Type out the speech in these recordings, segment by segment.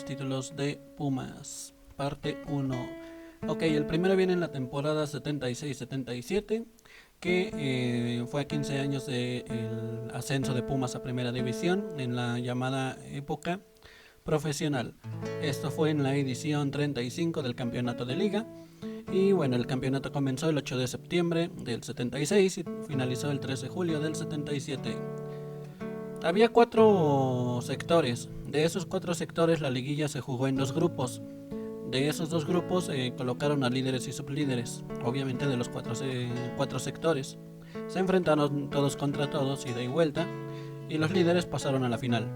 títulos de Pumas, parte 1. Ok, el primero viene en la temporada 76-77, que fue a 15 años del ascenso de Pumas a Primera División en la llamada época profesional. Esto fue en la edición 35 del campeonato de liga. Y bueno, el campeonato comenzó el 8 de septiembre del 76 y finalizó el 13 de julio del 77. Había 4 sectores. De esos 4 sectores la liguilla se jugó en 2 grupos. De esos 2 grupos colocaron a líderes y sublíderes, obviamente de los 4 sectores. Se enfrentaron todos contra todos, ida y vuelta, y los líderes pasaron a la final.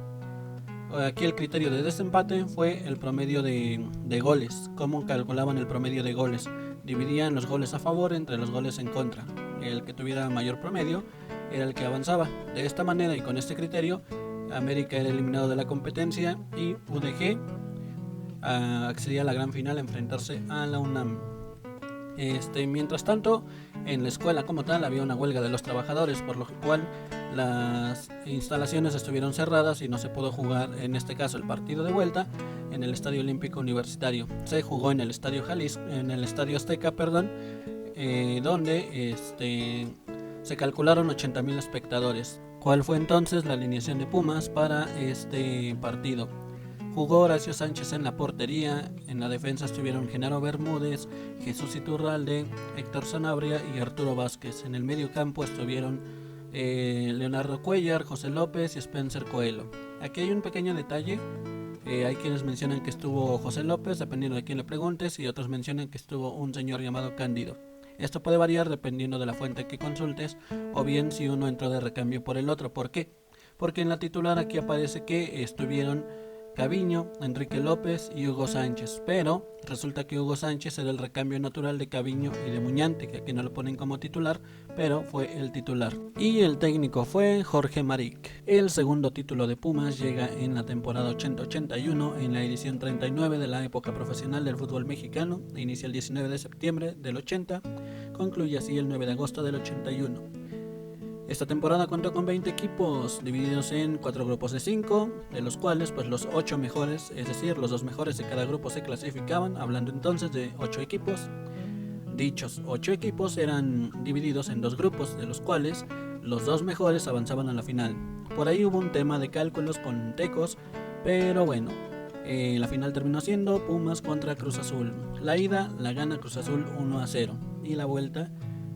Aquí el criterio de desempate fue el promedio de goles. ¿Cómo calculaban el promedio de goles? Dividían los goles a favor entre los goles en contra. El que tuviera mayor promedio era el que avanzaba. De esta manera y con este criterio, América era eliminado de la competencia y UDG accedía a la gran final a enfrentarse a la UNAM. Mientras tanto, en la escuela como tal había una huelga de los trabajadores, por lo cual las instalaciones estuvieron cerradas y no se pudo jugar, en este caso el partido de vuelta, en el Estadio Olímpico Universitario. Se jugó en el Estadio Azteca, donde se calcularon 80,000 espectadores. ¿Cuál fue entonces la alineación de Pumas para este partido? Jugó Horacio Sánchez en la portería. En la defensa estuvieron Genaro Bermúdez, Jesús Iturralde, Héctor Sanabria y Arturo Vázquez. En el medio campo estuvieron Leonardo Cuellar, José López y Spencer Coelho. Aquí hay un pequeño detalle. Hay quienes mencionan que estuvo José López, dependiendo de quién le preguntes, y otros mencionan que estuvo un señor llamado Cándido. Esto puede variar dependiendo de la fuente que consultes, o bien si uno entró de recambio por el otro. ¿Por qué? Porque en la titular aquí aparece que estuvieron Caviño, Enrique López y Hugo Sánchez, pero resulta que Hugo Sánchez era el recambio natural de Caviño y de Muñante, que aquí no lo ponen como titular, pero fue el titular. Y el técnico fue Jorge Maric. El segundo título de Pumas llega en la temporada 80-81, en la edición 39 de la época profesional del fútbol mexicano. Inicia el 19 de septiembre del 80, concluye así el 9 de agosto del 81. Esta temporada contó con 20 equipos divididos en 4 grupos de 5, de los cuales pues los 8 mejores, es decir, los 2 mejores de cada grupo se clasificaban, hablando entonces de 8 equipos. Dichos 8 equipos eran divididos en 2 grupos, de los cuales los 2 mejores avanzaban a la final. Por ahí hubo un tema de cálculos con Tecos, pero bueno, la final terminó siendo Pumas contra Cruz Azul. La ida la gana Cruz Azul 1-0 y la vuelta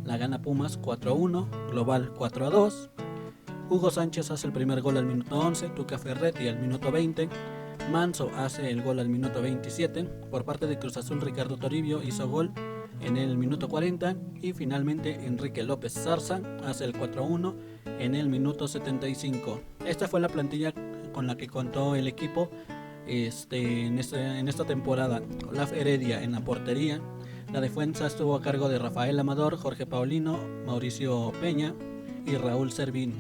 la gana Pumas 4-1, global 4-2. Hugo Sánchez hace el primer gol al minuto 11, Tuca Ferretti al minuto 20, Manso hace el gol al minuto 27, por parte de Cruz Azul Ricardo Toribio hizo gol en el minuto 40 y finalmente Enrique López Zarza hace el 4-1 en el minuto 75. Esta fue la plantilla con la que contó el equipo en esta temporada. Olaf Heredia en la portería. La defensa estuvo a cargo de Rafael Amador, Jorge Paulino, Mauricio Peña y Raúl Servín.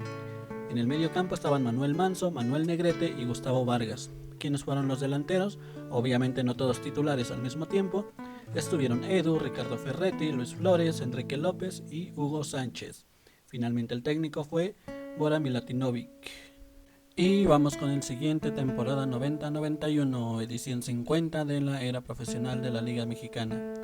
En el medio campo estaban Manuel Manso, Manuel Negrete y Gustavo Vargas. ¿Quiénes fueron los delanteros? Obviamente no todos titulares al mismo tiempo. Estuvieron Edu, Ricardo Ferretti, Luis Flores, Enrique López y Hugo Sánchez. Finalmente el técnico fue Bora Milatinovic. Y vamos con el siguiente, temporada 90-91, edición 50 de la era profesional de la Liga Mexicana.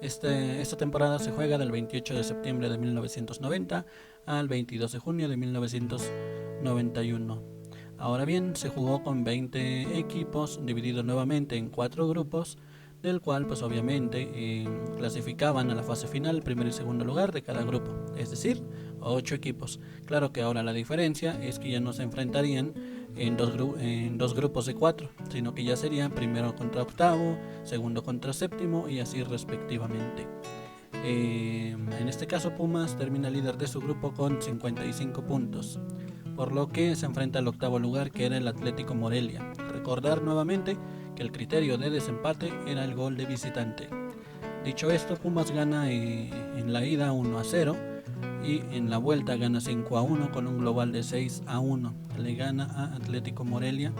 Esta temporada se juega del 28 de septiembre de 1990 al 22 de junio de 1991. Ahora bien, se jugó con 20 equipos divididos nuevamente en 4 grupos, del cual pues obviamente clasificaban a la fase final el primer y segundo lugar de cada grupo, es decir, 8 equipos. Claro que ahora la diferencia es que ya no se enfrentarían en dos grupos de 4, sino que ya serían primero contra octavo, segundo contra séptimo y así respectivamente. En este caso Pumas termina líder de su grupo con 55 puntos, por lo que se enfrenta al octavo lugar, que era el Atlético Morelia. Recordar nuevamente que el criterio de desempate era el gol de visitante. Dicho esto, Pumas gana en la ida 1-0 y en la vuelta gana 5-1 con un global de 6-1. Le gana a Atlético Morelia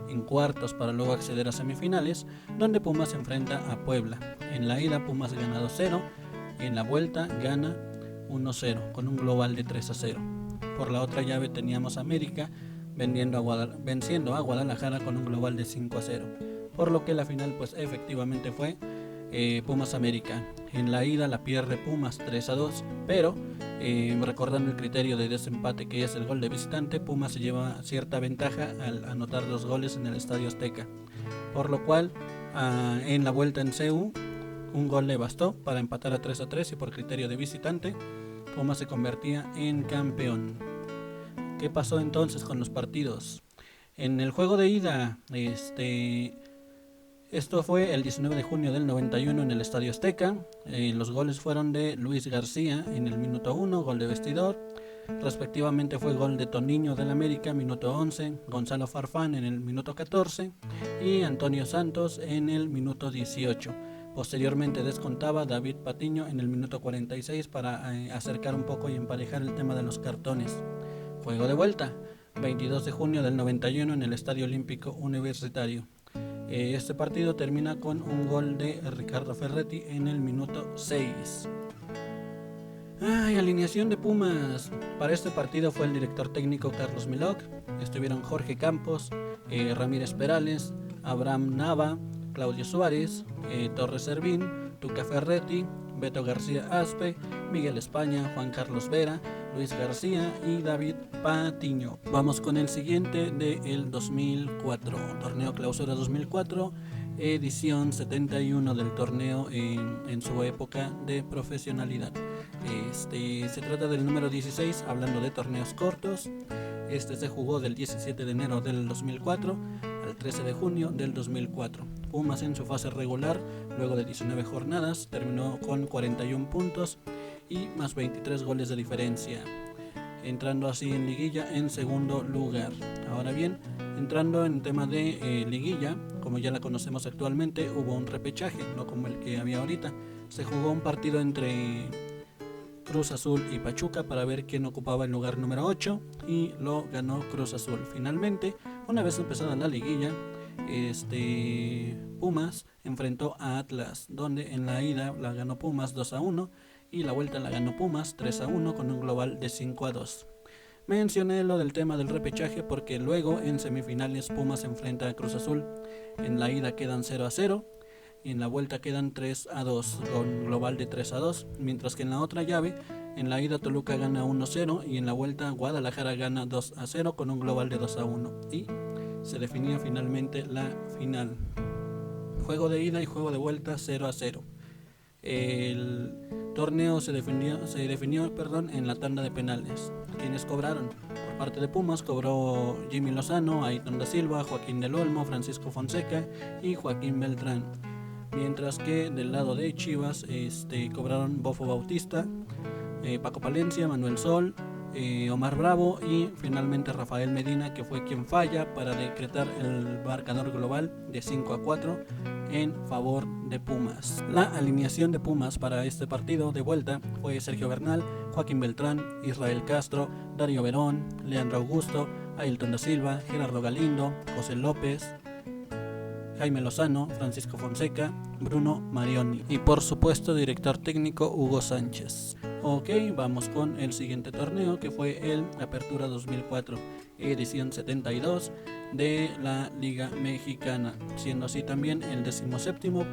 en cuartos para luego acceder a semifinales, donde Pumas se enfrenta a Puebla. En la ida Pumas gana 2-0 y en la vuelta gana 1-0 con un global de 3-0. Por la otra llave teníamos América venciendo a Guadalajara con un global de 5-0. por lo que la final pues efectivamente fue Pumas América. En la ida la pierde Pumas 3-2, pero recordando el criterio de desempate que es el gol de visitante, Pumas se lleva cierta ventaja al anotar 2 goles en el Estadio Azteca, por lo cual en la vuelta en CU un gol le bastó para empatar a 3-3 y por criterio de visitante Pumas se convertía en campeón. ¿Qué pasó entonces con los partidos? En el juego de ida, esto fue el 19 de junio del 91 en el Estadio Azteca. Los goles fueron de Luis García en el minuto 1, gol de vestidor. Respectivamente fue gol de Toniño del América, minuto 11, Gonzalo Farfán en el minuto 14 y Antonio Santos en el minuto 18. Posteriormente descontaba David Patiño en el minuto 46 para acercar un poco y emparejar el tema de los cartones. Juego de vuelta, 22 de junio del 91 en el Estadio Olímpico Universitario. Este partido termina con un gol de Ricardo Ferretti en el minuto 6. Alineación de Pumas. Para este partido fue el director técnico Carlos Milok. Estuvieron Jorge Campos, Ramírez Perales, Abraham Nava, Claudio Suárez, Torres Servín, Tuca Ferretti, Beto García Aspe, Miguel España, Juan Carlos Vera, Luis García y David Patiño. Vamos con el siguiente del 2004, Torneo Clausura 2004, edición 71 del torneo en su época de profesionalidad. Se trata del número 16, hablando de torneos cortos. Este se jugó del 17 de enero del 2004 al 13 de junio del 2004. Pumas en su fase regular, luego de 19 jornadas, terminó con 41 puntos y más 23 goles de diferencia, entrando así en liguilla en segundo lugar. Ahora bien, entrando en tema de liguilla, como ya la conocemos actualmente, hubo un repechaje, no como el que había ahorita. Se jugó un partido entre Cruz Azul y Pachuca para ver quién ocupaba el lugar número 8 y lo ganó Cruz Azul. Finalmente, una vez empezada la liguilla, Pumas enfrentó a Atlas, donde en la ida la ganó Pumas 2-1 y la vuelta la ganó Pumas 3-1 con un global de 5-2. Mencioné lo del tema del repechaje porque luego en semifinales Pumas se enfrenta a Cruz Azul. En la ida quedan 0-0 y en la vuelta quedan 3-2 con global de 3-2, mientras que en la otra llave, en la ida Toluca gana 1-0 y en la vuelta Guadalajara gana 2-0 con un global de 2-1 y se definía finalmente la final. Juego de ida y juego de vuelta 0-0. El torneo se definió en la tanda de penales. ¿Quiénes cobraron? Por parte de Pumas cobró Jimmy Lozano, Ayrton da Silva, Joaquín del Olmo, Francisco Fonseca y Joaquín Beltrán. Mientras que del lado de Chivas cobraron Bofo Bautista, Paco Palencia, Manuel Sol, Omar Bravo y finalmente Rafael Medina, que fue quien falla para decretar el marcador global de 5-4 en favor de Pumas. La alineación de Pumas para este partido de vuelta fue Sergio Bernal, Joaquín Beltrán, Israel Castro, Darío Verón, Leandro Augusto, Ailton da Silva, Gerardo Galindo, José López, Jaime Lozano, Francisco Fonseca, Bruno Marioni y por supuesto director técnico Hugo Sánchez. Ok, vamos con el siguiente torneo, que fue el Apertura 2004, edición 72 de la Liga Mexicana, siendo así también el 17º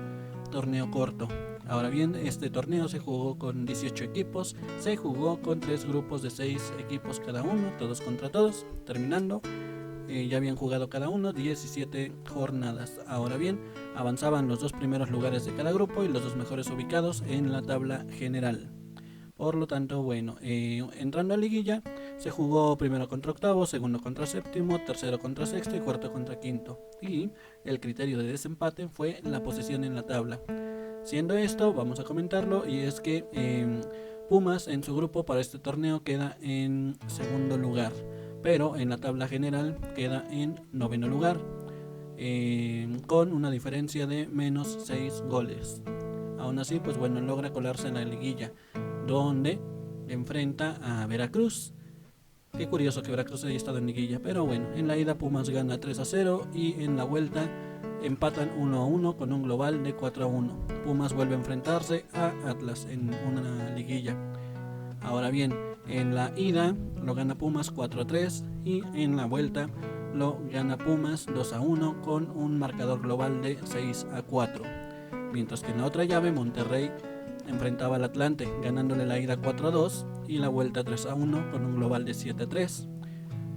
torneo corto. Ahora bien, este torneo se jugó con 18 equipos, se jugó con 3 grupos de 6 equipos cada uno, todos contra todos, terminando. Ya habían jugado cada uno 17 jornadas. Ahora bien, avanzaban los 2 primeros lugares de cada grupo y los 2 mejores ubicados en la tabla general. Por lo tanto, bueno, entrando a liguilla, se jugó primero contra octavo, segundo contra séptimo, tercero contra sexto y cuarto contra quinto. Y el criterio de desempate fue la posición en la tabla. Siendo esto, vamos a comentarlo, y es que Pumas en su grupo para este torneo queda en segundo lugar, pero en la tabla general queda en noveno lugar, con una diferencia de menos 6 goles. Aún así, pues bueno, logra colarse en la liguilla, donde enfrenta a Veracruz. Qué curioso que Veracruz haya estado en liguilla, pero bueno, en la ida Pumas gana 3-0 y en la vuelta empatan 1-1 con un global de 4-1. Pumas vuelve a enfrentarse a Atlas en una liguilla. Ahora bien, en la ida lo gana Pumas 4-3 y en la vuelta lo gana Pumas 2-1 con un marcador global de 6-4. Mientras que en la otra llave Monterrey enfrentaba al Atlante, ganándole la ida 4-2 y la vuelta 3-1 con un global de 7-3.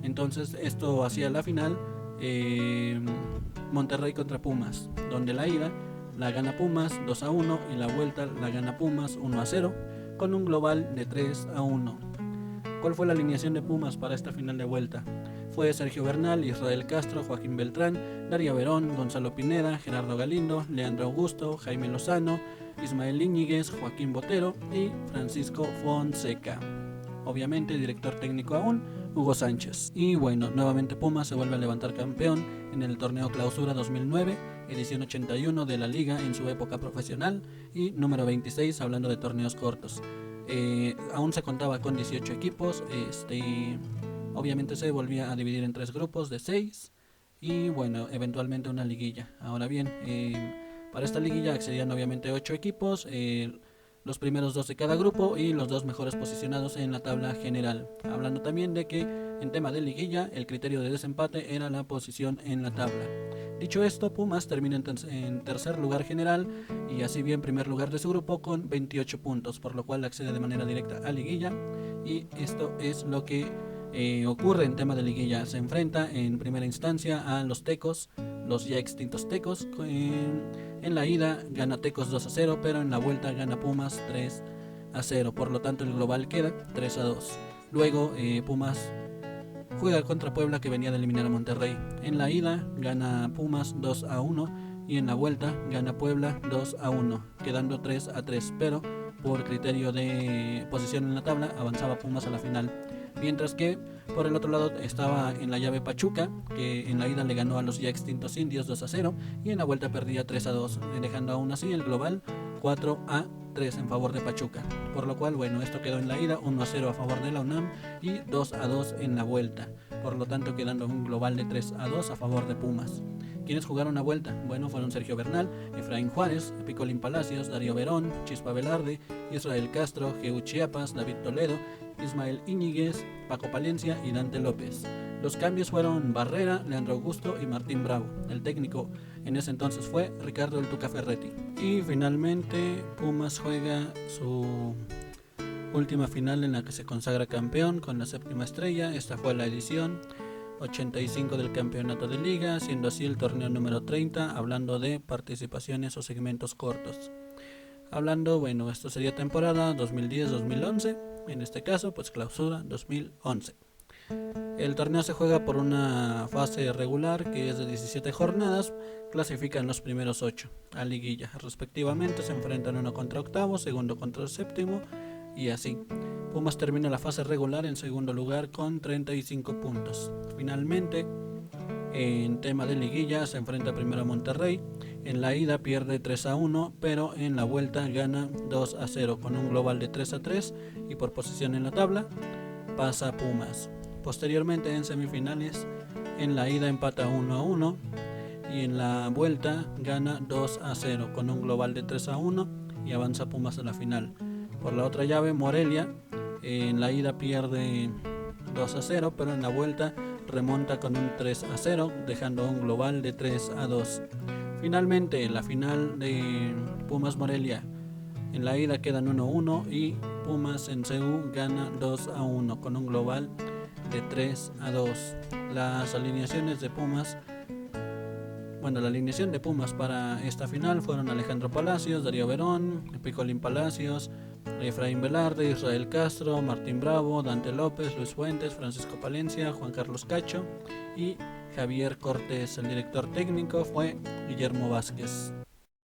Entonces esto hacía la final Monterrey contra Pumas, donde la ida la gana Pumas 2-1 y la vuelta la gana Pumas 1-0 con un global de 3-1. ¿Cuál fue la alineación de Pumas para esta final de vuelta? Fue Sergio Bernal, Israel Castro, Joaquín Beltrán, Darío Verón, Gonzalo Pineda, Gerardo Galindo, Leandro Augusto, Jaime Lozano, Ismael Íñiguez, Joaquín Botero y Francisco Fonseca. Obviamente, director técnico aún, Hugo Sánchez. Y bueno, nuevamente Pumas se vuelve a levantar campeón en el torneo Clausura 2009, edición 81 de la liga en su época profesional y número 26 hablando de torneos cortos. Aún se contaba con 18 equipos, obviamente se volvía a dividir en 3 grupos de 6 y bueno, eventualmente una liguilla. Ahora bien, para esta liguilla accedían obviamente 8 equipos, los primeros 2 de cada grupo y los 2 mejores posicionados en la tabla general. Hablando también de que en tema de liguilla el criterio de desempate era la posición en la tabla. Dicho esto, Pumas termina en tercer lugar general y así bien primer lugar de su grupo con 28 puntos, por lo cual accede de manera directa a liguilla y esto es lo que ocurre en tema de liguilla. Se enfrenta en primera instancia a los Tecos, los ya extintos Tecos. En la ida gana Tecos 2-0, pero en la vuelta gana Pumas 3-0, por lo tanto el global queda 3-2. Luego Pumas juega contra Puebla, que venía de eliminar a Monterrey. En la ida gana Pumas 2-1 y en la vuelta gana Puebla 2-1, quedando 3-3, pero por criterio de posición en la tabla avanzaba Pumas a la final. Mientras que por el otro lado estaba en la llave Pachuca, que en la ida le ganó a los ya extintos Indios 2-0 y en la vuelta perdía 3-2, dejando aún así el global 4-3 en favor de Pachuca. Por lo cual, bueno, esto quedó en la ida 1-0 a favor de la UNAM y 2-2 en la vuelta. Por lo tanto, quedando un global de 3-2 a favor de Pumas. ¿Quiénes jugaron la vuelta? Bueno, fueron Sergio Bernal, Efraín Juárez, Picolín Palacios, Darío Verón, Chispa Velarde, Israel Castro, Geu Chiapas, David Toledo, Ismael Íñiguez, Paco Palencia y Dante López. Los cambios fueron Barrera, Leandro Augusto y Martín Bravo. El técnico en ese entonces fue Ricardo El Tuca Ferretti. Y finalmente Pumas juega su última final en la que se consagra campeón con la 7ª estrella. Esta fue la edición 85 del campeonato de liga, siendo así el torneo número 30, hablando de participaciones o segmentos cortos. Hablando, bueno, esto sería temporada 2010-2011, en este caso pues clausura 2011. El torneo se juega por una fase regular que es de 17 jornadas, clasifican los primeros 8 a liguilla, respectivamente se enfrentan uno contra octavo, segundo contra séptimo y así. Pumas termina la fase regular en segundo lugar con 35 puntos. Finalmente, en tema de liguilla se enfrenta primero a Monterrey. En la ida pierde 3-1, pero en la vuelta gana 2-0 con un global de 3-3 y por posición en la tabla pasa Pumas. Posteriormente en semifinales, en la ida empata 1-1 y en la vuelta gana 2-0 con un global de 3-1 y avanza Pumas a la final. Por la otra llave, Morelia en la ida pierde 2-0, pero en la vuelta remonta con un 3-0, dejando un global de 3-2. Finalmente, la final de Pumas Morelia, en la ida quedan 1-1 y Pumas en CU gana 2-1 con un global de 3-2. Las alineaciones de Pumas, bueno, la alineación de Pumas para esta final fueron Alejandro Palacios, Darío Verón, Picolín Palacios, Efraín Velarde, Israel Castro, Martín Bravo, Dante López, Luis Fuentes, Francisco Palencia, Juan Carlos Cacho y Javier Cortés. El director técnico fue Guillermo Vázquez.